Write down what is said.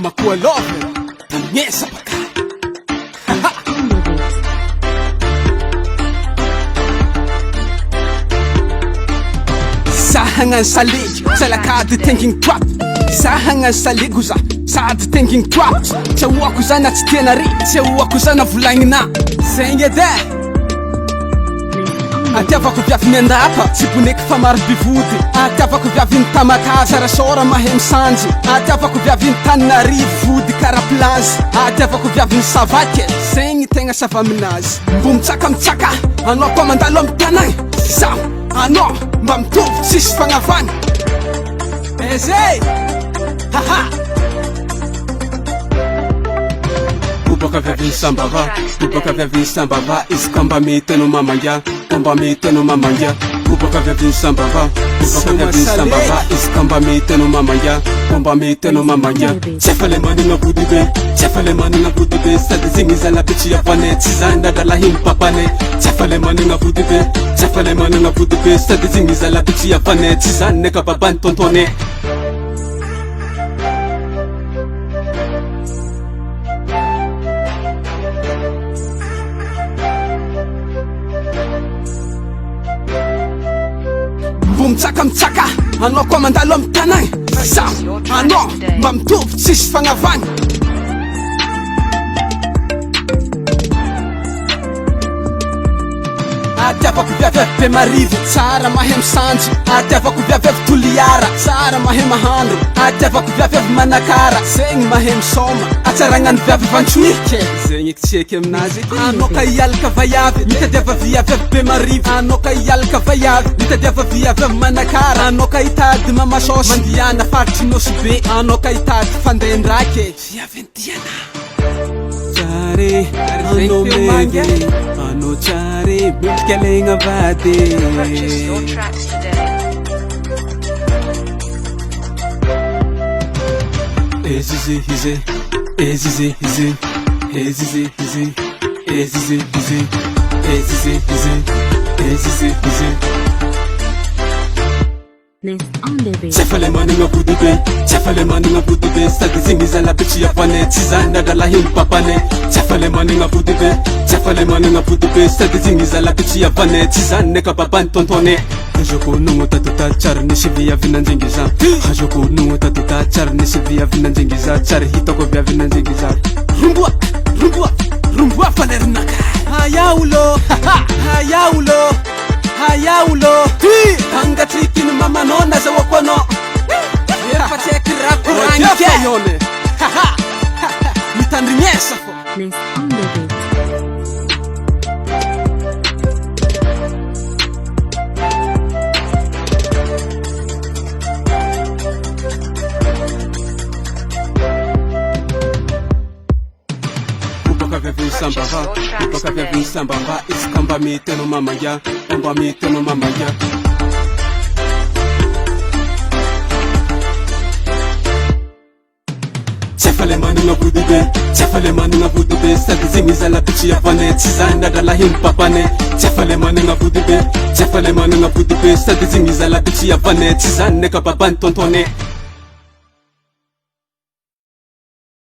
makoa love nyesa baka Sahangan salig salakady tenging twap Sahangan saligo za sady tenging twap Tsy ahoako za na tsy tianary Tsy ahoako za na volagnina Zegny edy Atiavako viavy miandapa Tsy boneky fa maro bivody Atiavako viavy ny tamakaza Rasora mahay misanjy Atiavako viavy ny taninary vody kara plazy Atiavako viavy ny savake Zegny tegna sava aminazy Mbo mitsaka Anao koa mandalo amy tanagny Zaho Anao mba mitovy tsisy fagnavagna Ezay Haha Bobaka viavy sambava Bobaka viavy sambava Izy ka mba mety anao mamangya Mba mety anao mamangya Bobaka viavy sambava Bobaka viavy sambava Izy ka mba mety anao mamangya Mba mety anao mamangya Tsy efa le manana vody be Tsy efa le manana vody be Sady zegny zalabe tsy avanay Tsy zany dadalahiny papanay Tsy efa le manana vody be Tsy efa le manana vody be Sady zegny zalabe tsy avanay Tsy zany neka babany tontonay Mitsaka Anao koa mandalo amy tanagny Zaho Anao mba mitovy tsisy fagnavagna Atiavako viavy be marivo Tsara mahay misanjy Atiavako viavy toliara Tsara mahay mahandro Atiavako viavy manakara Zegny mahay misoma Atsaragnany viavy vantsoike Zegny eky tsy eky aminazy Anao ka ialaka vaiavy Mitadiava viavy be marivo Anao ka ialaka vaiavy Mitadiava viavy manakara Anao ka hitady mamasosy Mandiana faritry nosy be Anao ka hitady fandendrake Viavy ndiana Tsare Anao mege Anao tsare Milikalegna vady Purchase your tracks today. Ezizi hizi Ezizi hizi Ezizi hizi Ezizi hizi Ezizi hizi Ezizi hizi Tsy efa le manana vody be Tsy efa le manana vody be Sady zegny zalabe tsy avanay Tsy zany dadalahiny papanay Tsy efa le manana vody be Tsy efa le manana vody be Sady zegny zalabe tsy avanay Tsy zany neka babany tontonay Tsy efa le manana vody be Tsy efa le manana vody be Sady zegny zalabe tsy avanay Tsy zany neka babany tontonay Tsy efa le manana vody be Tsy efa le manana vody be Sady zegny zalabe tsy avanay Tsy zany neka babany tontonay Hajoko nungo tatuta Tsary nisy viavy nanjengy za Hajoko nungo tatuta Tsary nisy viavy nanjengy za Tsary hitako viavy nanjengy za Rumboa fanerinaka Hayaulo Hayaulo Hangatrikiny mamanona za wakono Efa tseky rakoranike yone Mitandry miesa fo Bobaka viavy sambava Izy ka mba mety anao mamangya Mba mety anao mamangya Tsy efa le manana vody be Tsy efa le manana vody be Sady zegny zalabe tsy avanay Tsy zany dadalahiny papanay Tsy efa le manana vody be Tsy efa le manana vody be Sady zegny zalabe tsy avanay Tsy zany neka babany tontonay